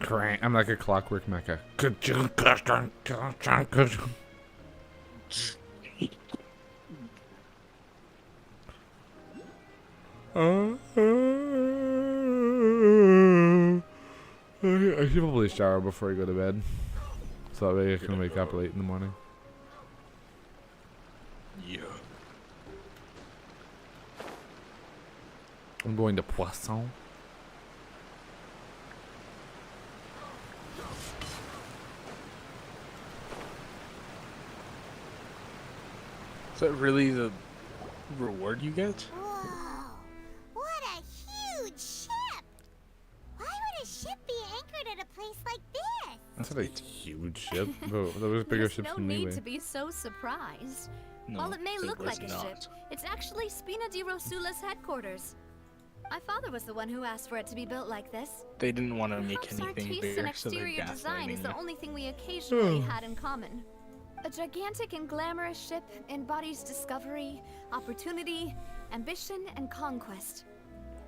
Crank. I'm like a clockwork mecha. I should probably shower before I go to bed, so that way I can wake up late in the morning. Yeah. I'm going to Poisson. Is that really the reward you get? Whoa. What a huge ship. Why would a ship be anchored at a place like this? That's not a huge ship. But there was bigger There's ships no than me. need to be so surprised. No, While it may there look was like a not. ship, it's actually Spina di Rosula's headquarters. My father was the one who asked for it to be built like this. They didn't want to make Perhaps our anything taste in bigger, so they're exterior design is gaslighting the you. only thing we occasionally had in common. A gigantic and glamorous ship embodies discovery, opportunity, ambition, and conquest.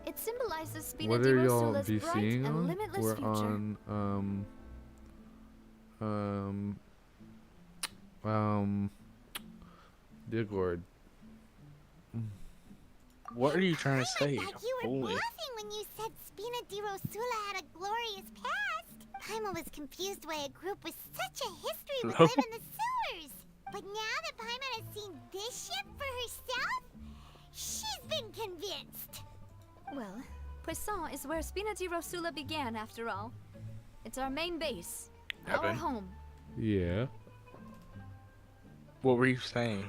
It symbolizes Spina What di are y'all Rosula's bright VCing and on? limitless We're future. on dear Lord. What are you trying to say? I thought you were Holy. bluffing when you said Spina di Rosula had a glorious past. Paimon was confused why a group with such a history would Hello? live in the sewers. But now that Paimon has seen this ship for herself, she's been convinced. Well, Poisson is where Spina di Rosula began, after all. It's our main base, our Evan? home. Yeah. What were you saying?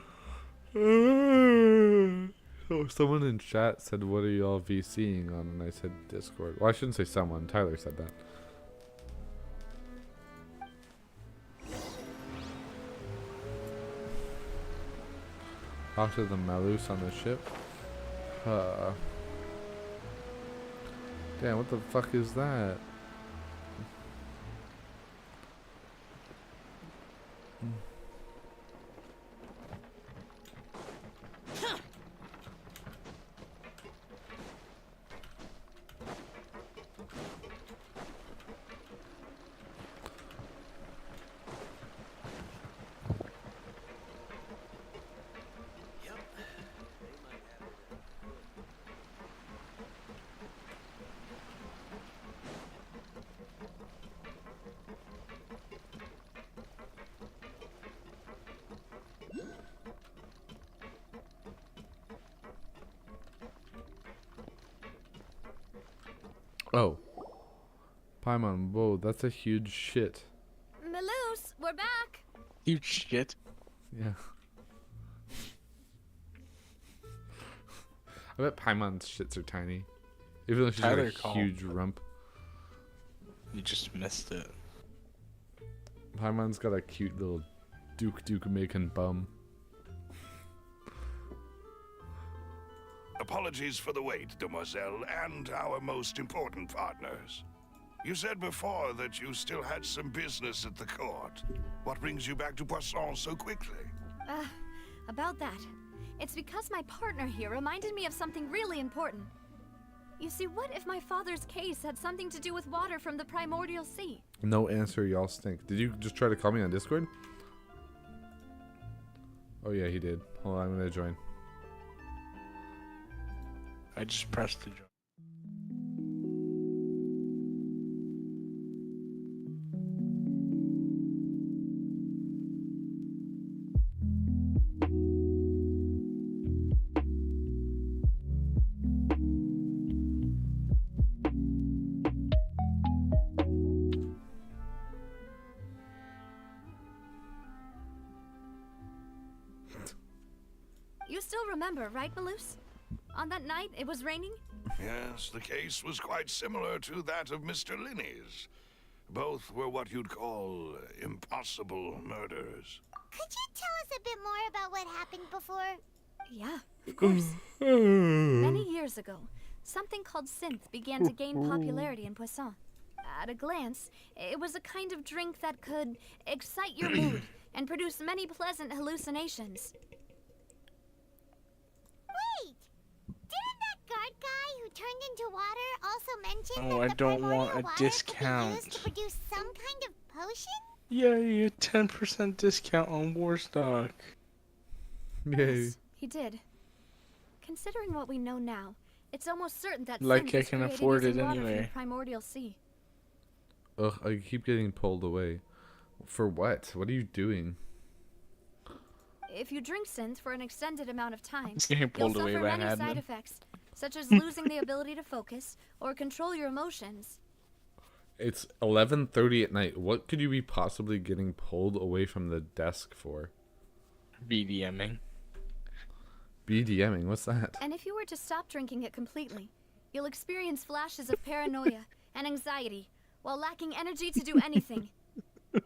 So someone in chat said, "What are y'all VCing on?" And I said, "Discord." Well, I shouldn't say someone. Tyler said that. Talk to the Malus on the ship. Damn, what the fuck is that? Oh. Paimon, whoa, that's a huge shit. Malus, we're back. Huge shit. Yeah. I bet Paimon's shits are tiny. Even though she's got a Tyler called. huge rump. You just missed it. Paimon's got a cute little Duke Macon bum. Apologies for the wait, demoiselle, and our most important partners. You said before that you still had some business at the court. What brings you back to Poisson so quickly? About that. It's because my partner here reminded me of something really important. You see, what if my father's case had something to do with water from the primordial sea? No answer, y'all stink. Did you just try to call me on Discord? Oh yeah, he did. Hold on, I'm gonna join. I just pressed the join. You still remember, right, Malus? On that night, it was raining? Yes, the case was quite similar to that of Mr. Linney's. Both were what you'd call impossible murders. Could you tell us a bit more about what happened before? Yeah, of course. Many years ago, something called synth began to gain popularity in Poisson. At a glance, it was a kind of drink that could excite your mood and produce many pleasant hallucinations. Wait! Didn't that guard guy who turned into water also mention Oh, that I the don't primordial want a water could be discount. used to produce some kind of potion? Yay, a 10% discount on Warstock. Yay. Yes, he did. Considering what we know now, it's almost certain that Like synth I was can created afford using it water from the anyway. primordial sea. Ugh, I keep getting pulled away. For what? What are you doing? If you drink synth for an extended amount of time, It's getting you'll pulled away suffer by many side admin. effects, such as losing the ability to focus or control your emotions. It's 11:30 at night. What could you be possibly getting pulled away from the desk for? BDMing. BDMing, what's that? And if you were to stop drinking it completely, you'll experience flashes of paranoia and anxiety while lacking energy to do anything.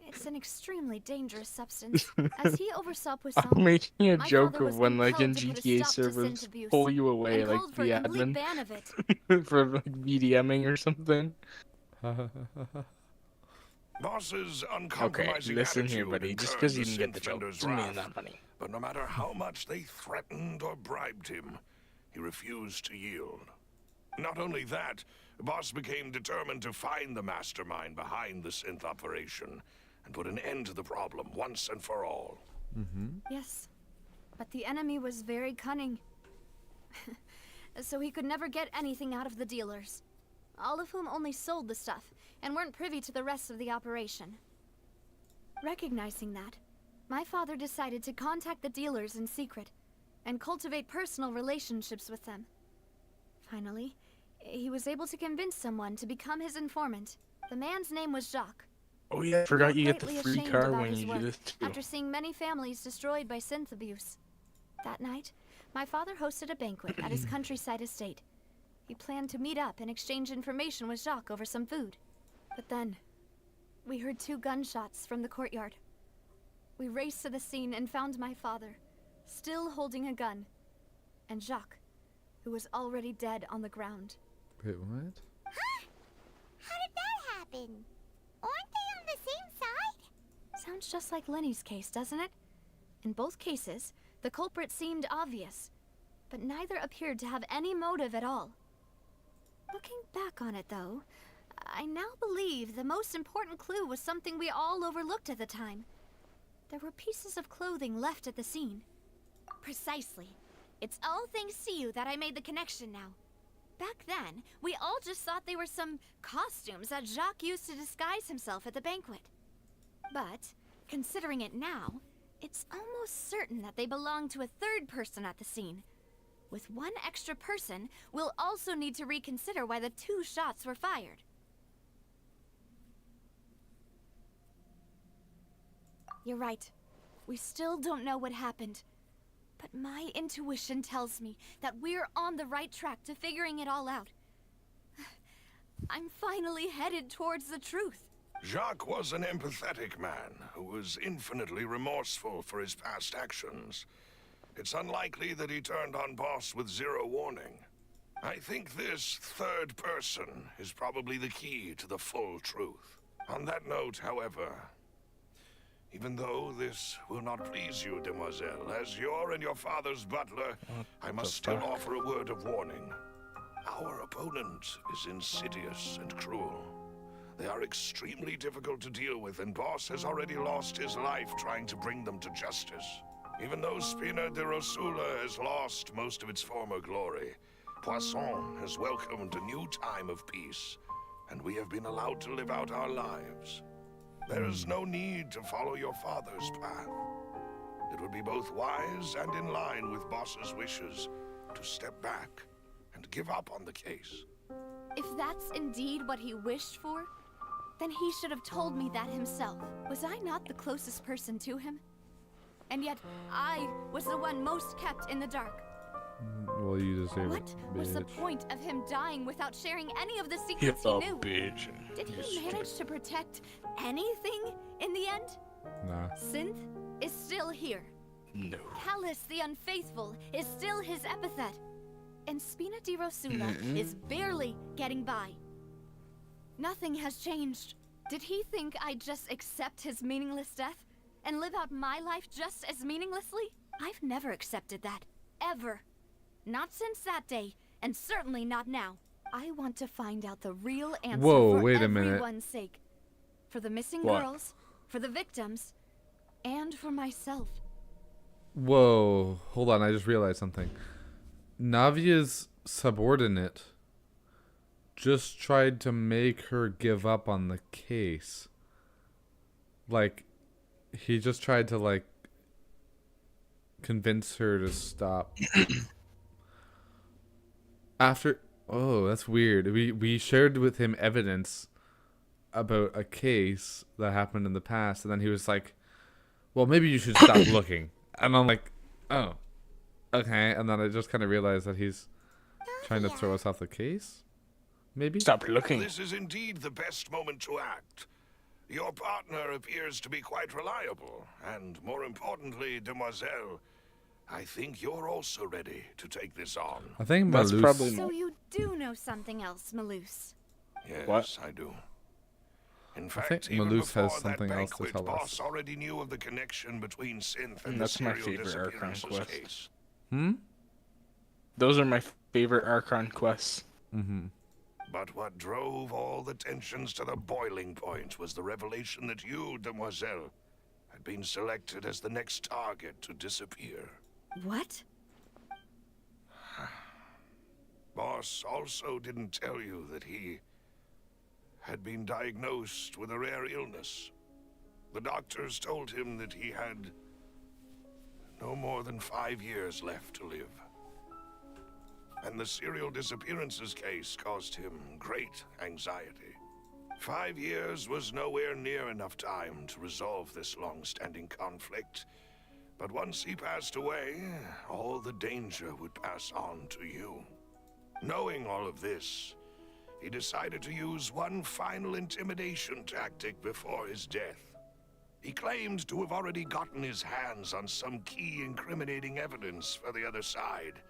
It's an extremely dangerous substance. As he oversaw Poisson, I'm making a my joke father of was when, like, in compelled to put a GTA stop to servers, synth abuse pull you away, and like, called for the a complete admin, ban of it. for, like, BDMing or something. Boss's Okay, uncompromising listen here, attitude buddy. Just incurred because you the didn't get the synth joke vendor's doesn't mean wrath. that funny. But no matter how much they threatened or bribed him, he refused to yield. Not only that, Boss became determined to find the mastermind behind the synth operation and put an end to the problem once and for all. Yes, but the enemy was very cunning. So he could never get anything out of the dealers, all of whom only sold the stuff and weren't privy to the rest of the operation. Recognizing that, my father decided to contact the dealers in secret and cultivate personal relationships with them. Finally, he was able to convince someone to become his informant. The man's name was Jacques. Oh yeah, I forgot you get the Greatly free ashamed car about when his you do work this too. After seeing many families destroyed by synth abuse. That night, my father hosted a banquet at his countryside estate. He planned to meet up and exchange information with Jacques over some food. But then, we heard 2 gunshots from the courtyard. We raced to the scene and found my father, still holding a gun, and Jacques, who was already dead on the ground. Wait, what? Huh? How did that happen? Aren't they on the same side? Sounds just like Lenny's case, doesn't it? In both cases, the culprit seemed obvious, but neither appeared to have any motive at all. Looking back on it, though, I now believe the most important clue was something we all overlooked at the time. There were pieces of clothing left at the scene. Precisely. It's all thanks to you that I made the connection now. Back then, we all just thought they were some costumes that Jacques used to disguise himself at the banquet. But, considering it now, it's almost certain that they belong to a third person at the scene. With one extra person, we'll also need to reconsider why the 2 shots were fired. You're right. We still don't know what happened. But my intuition tells me that we're on the right track to figuring it all out. I'm finally headed towards the truth. Jacques was an empathetic man who was infinitely remorseful for his past actions. It's unlikely that he turned on Boss with 0 warning. I think this third person is probably the key to the full truth. On that note, however, Even though this will not please you, demoiselle, as your and your father's butler, I must still offer a word of warning. Our opponent is insidious and cruel. They are extremely difficult to deal with, and Boss has already lost his life trying to bring them to justice. Even though Spina de Rosula has lost most of its former glory, Poisson has welcomed a new time of peace, and we have been allowed to live out our lives. There is no need to follow your father's path. It would be both wise and in line with Boss's wishes to step back and give up on the case. If that's indeed what he wished for, then he should have told me that himself. Was I not the closest person to him? And yet, I was the one most kept in the dark. Well, you deserve it, What was the point of him dying without sharing any of the secrets he knew? Bitch. Did he manage to protect anything in the end? Nah. Synth is still here. No. Callus the Unfaithful is still his epithet. And Spina di Rosula is barely getting by. Nothing has changed. Did he think I'd just accept his meaningless death and live out my life just as meaninglessly? I've never accepted that. Ever. Not since that day, and certainly not now. I want to find out the real answer Whoa, for wait a minute. everyone's sake. For the missing What? girls, for the victims, and for myself. Whoa, hold on, I just realized something. Navia's subordinate just tried to make her give up on the case. Like, he just tried to, like, convince her to stop. After... Oh, that's weird. We shared with him evidence about a case that happened in the past, and then he was like, well, maybe you should stop looking. And I'm like, oh, okay. And then I just kind of realized that he's trying to throw us off the case? Maybe? Stop looking. This is indeed the best moment to act. Your partner appears to be quite reliable, and more importantly, demoiselle, I think you're also ready to take this on. I think That's Malus... probably- So you do know something else, Malus. Yes, What? I do. In think fact, even Malus has before something that else to banquet, tell us. Boss already knew of the connection between Synth and the That's my serial favorite Archon disappearances quest. case. Those are my favorite Archon quests. But what drove all the tensions to the boiling point was the revelation that you, demoiselle, had been selected as the next target to disappear. What? Boss also didn't tell you that he had been diagnosed with a rare illness. The doctors told him that he had no more than 5 years left to live. And the serial disappearances case caused him great anxiety. 5 years was nowhere near enough time to resolve this long-standing conflict. But once he passed away, all the danger would pass on to you. Knowing all of this, he decided to use one final intimidation tactic before his death. He claimed to have already gotten his hands on some key incriminating evidence for the other side,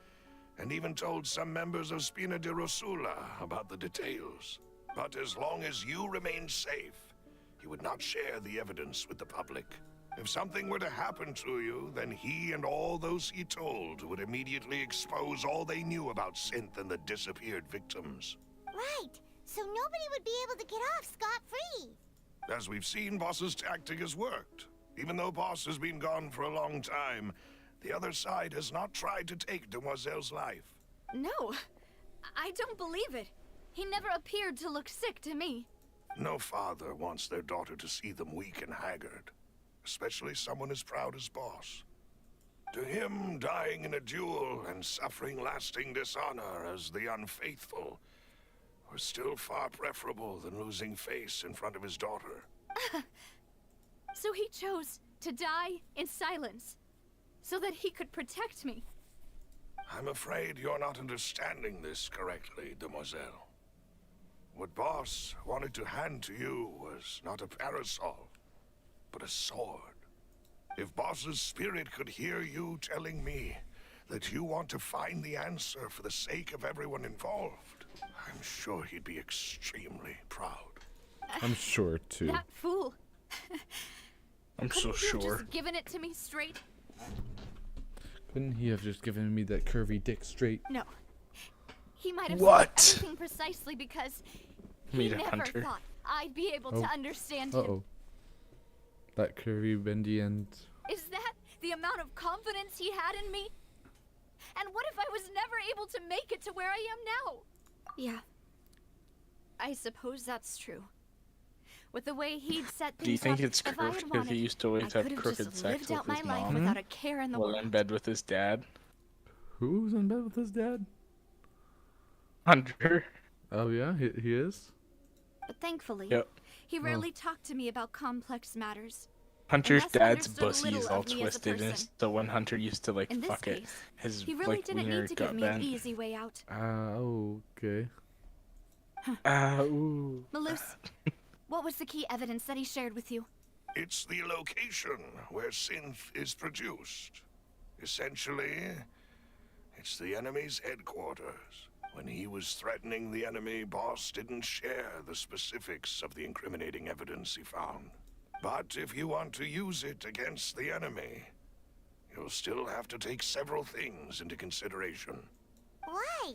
and even told some members of Spina de Rosula about the details. But as long as you remained safe, he would not share the evidence with the public. If something were to happen to you, then he and all those he told would immediately expose all they knew about Synth and the disappeared victims. Right, so nobody would be able to get off scot-free. As we've seen, Boss's tactic has worked. Even though Boss has been gone for a long time, the other side has not tried to take Demoiselle's life. No, I don't believe it. He never appeared to look sick to me. No father wants their daughter to see them weak and haggard, especially someone as proud as Boss. To him, dying in a duel and suffering lasting dishonor as the unfaithful was still far preferable than losing face in front of his daughter. So he chose to die in silence, so that he could protect me. I'm afraid you're not understanding this correctly, demoiselle. What Boss wanted to hand to you was not a parasol, but a sword. If Boss's spirit could hear you telling me that you want to find the answer for the sake of everyone involved, I'm sure he'd be extremely proud. I'm sure, too. That fool. I'm so Couldn't you have sure. just given it to me straight? Couldn't he have just given me that curvy dick straight? No. He might have What? said everything precisely because he Meet a never hunter. thought I'd be able to understand Uh him. oh. That curvy bendy end. Is that the amount of confidence he had in me? And what if I was never able to make it to where I am now? Yeah. I suppose that's true. With the way he'd set things Do you think up, it's if I cursed had because he wanted, used to I always have could have crooked just sex lived with out my his life mom without a care in the while world. in bed with his dad? Who's in bed with his dad? Hunter. Oh yeah, he is? But thankfully, Yep. he rarely talked to me about complex matters. Hunter's thus dad's understood pussy little is of all me as a twisted, and person. so when Hunter used to like In this fuck it, case, his he really like didn't wiener need to give got me bent. an easy way out. Okay. Ooh. Malus, what was the key evidence that he shared with you? It's the location where synth is produced. Essentially, it's the enemy's headquarters. When he was threatening the enemy, Boss didn't share the specifics of the incriminating evidence he found. But if you want to use it against the enemy, you'll still have to take several things into consideration. Why?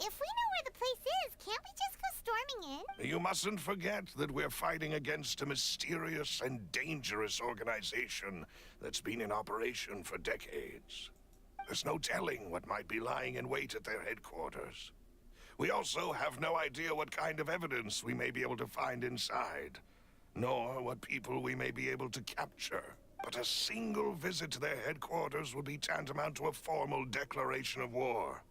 If we know where the place is, can't we just go storming in? You mustn't forget that we're fighting against a mysterious and dangerous organization that's been in operation for decades. There's no telling what might be lying in wait at their headquarters. We also have no idea what kind of evidence we may be able to find inside, nor what people we may be able to capture. But a single visit to their headquarters would be tantamount to a formal declaration of war.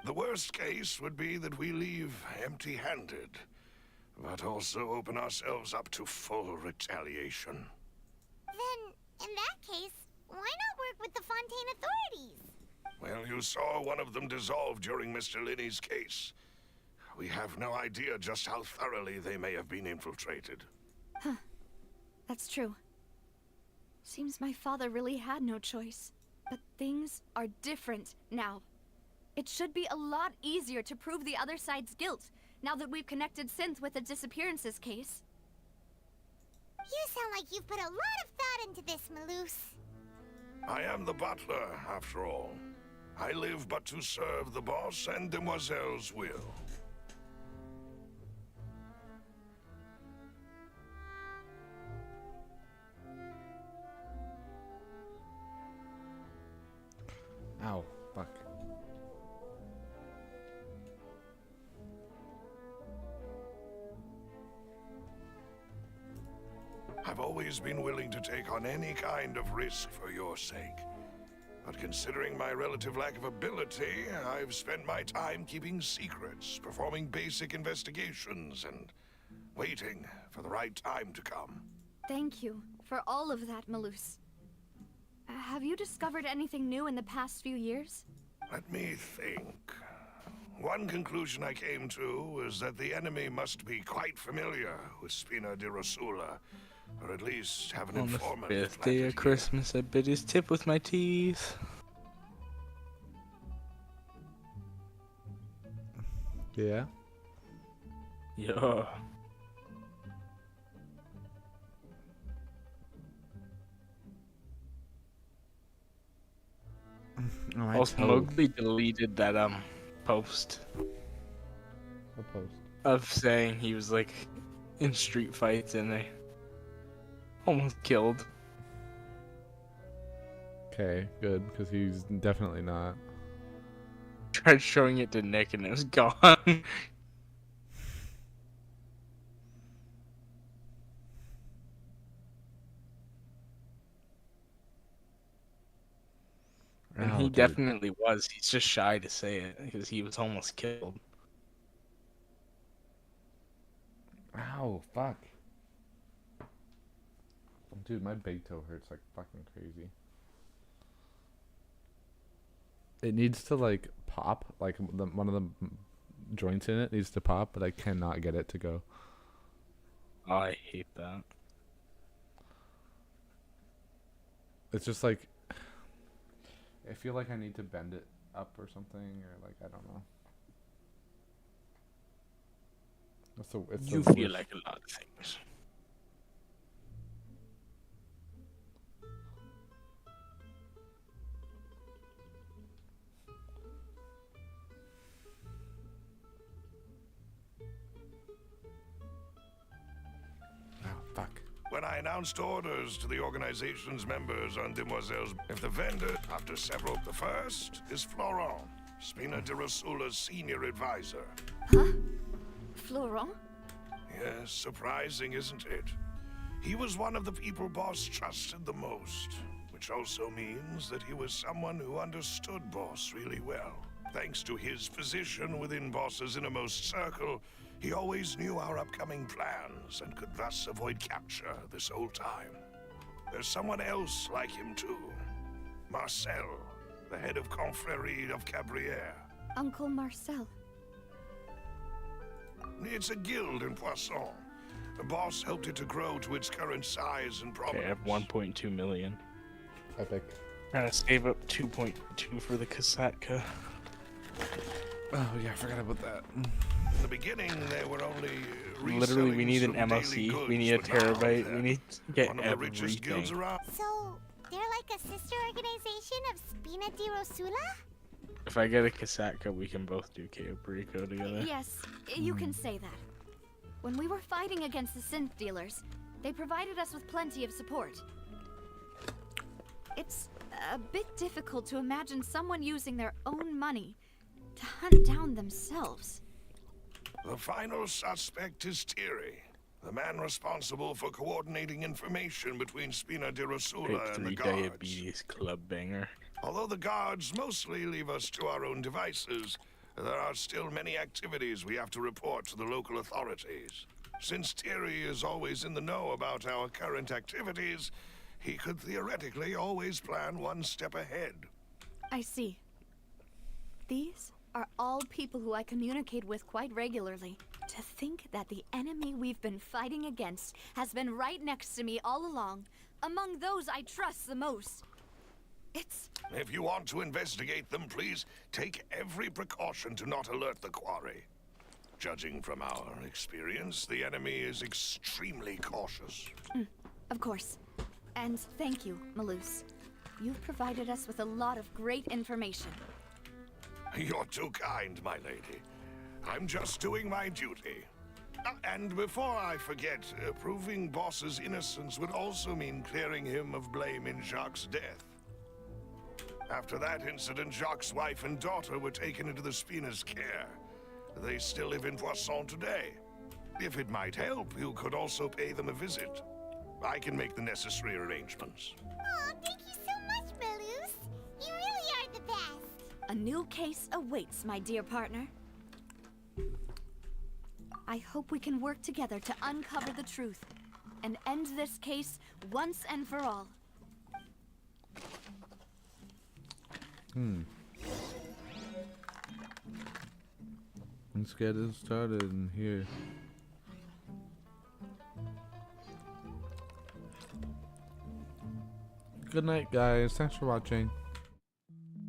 The worst case would be that we leave empty-handed, but also open ourselves up to full retaliation. Then, in that case, why not work with the Fontaine authorities? Well, you saw one of them dissolve during Mr. Linney's case. We have no idea just how thoroughly they may have been infiltrated. That's true. Seems my father really had no choice. But things are different now. It should be a lot easier to prove the other side's guilt, now that we've connected Synth with the disappearances case. You sound like you've put a lot of thought into this, Malus. I am the butler, after all. I live but to serve the boss and Demoiselle's will. Ow, fuck. I've always been willing to take on any kind of risk for your sake. But considering my relative lack of ability, I've spent my time keeping secrets, performing basic investigations, and waiting for the right time to come. Thank you for all of that, Malus. Have you discovered anything new in the past few years? Let me think. One conclusion I came to was that the enemy must be quite familiar with Spina di Rosula, or at least have an On the informant 5th day planted of here. Christmas, I bit his tip with my teeth. Yeah? Yeah. Alright, Also, Mowgli deleted that post What post? of saying he was like in street fights and they almost killed. Okay, good, because he's definitely not. Tried showing it to Nick and it was gone. And Ow, he dude. definitely was. He's just shy to say it because he was almost killed. Ow, fuck. Dude, my big toe hurts like fucking crazy. It needs to like pop, like one of the joints in it needs to pop, but I cannot get it to go. Oh, I hate that. It's just like I feel like I need to bend it up or something, or like I don't know. It's You the feel worst. like a lot of things. when I announced orders to the organization's members on Demoiselles. If the vendor, after several, the first is Florent, Spina de Rosula's senior advisor. Huh? Florent? Yes, surprising, isn't it? He was one of the people Boss trusted the most, which also means that he was someone who understood Boss really well. Thanks to his position within Boss's innermost circle, he always knew our upcoming plans and could thus avoid capture this whole time. There's someone else like him too. Marcel, the head of Confrérie of Cabrières. Uncle Marcel. It's a guild in Poisson. The Boss helped it to grow to its current size and Okay, I prominence. have 1.2 million. Epic. Trying to save up 2.2 for the Kasatka. Oh yeah, I forgot about that. In the beginning, they were only Literally, we reselling need an some daily MLC, goods, we need a but now terabyte, we they're need to get one of the richest guilds everything. around. So, they're like a sister organization of Spina di Rosula? If I get a Kasatka, we can both do Caprico together. Yes, you can say that. When we were fighting against the synth dealers, they provided us with plenty of support. It's a bit difficult to imagine someone using their own money to hunt down themselves. The final suspect is Thierry, the man responsible for coordinating information between Spina di Rosula Type and the 3 guards. diabetes club banger. Although the guards mostly leave us to our own devices, there are still many activities we have to report to the local authorities. Since Thierry is always in the know about our current activities, he could theoretically always plan one step ahead. I see. These are all people who I communicate with quite regularly. To think that the enemy we've been fighting against has been right next to me all along, among those I trust the most. It's... If you want to investigate them, please take every precaution to not alert the quarry. Judging from our experience, the enemy is extremely cautious. Of course. And thank you, Malus. You've provided us with a lot of great information. You're too kind, my lady. I'm just doing my duty. And before I forget, proving Boss's innocence would also mean clearing him of blame in Jacques' death. After that incident, Jacques' wife and daughter were taken into the Spina's care. They still live in Poisson today. If it might help, you could also pay them a visit. I can make the necessary arrangements. Oh, thank you so much, Malus. You really are the best. A new case awaits, my dear partner. I hope we can work together to uncover the truth and end this case once and for all. Let's get it started in here. Good night, guys. Thanks for watching.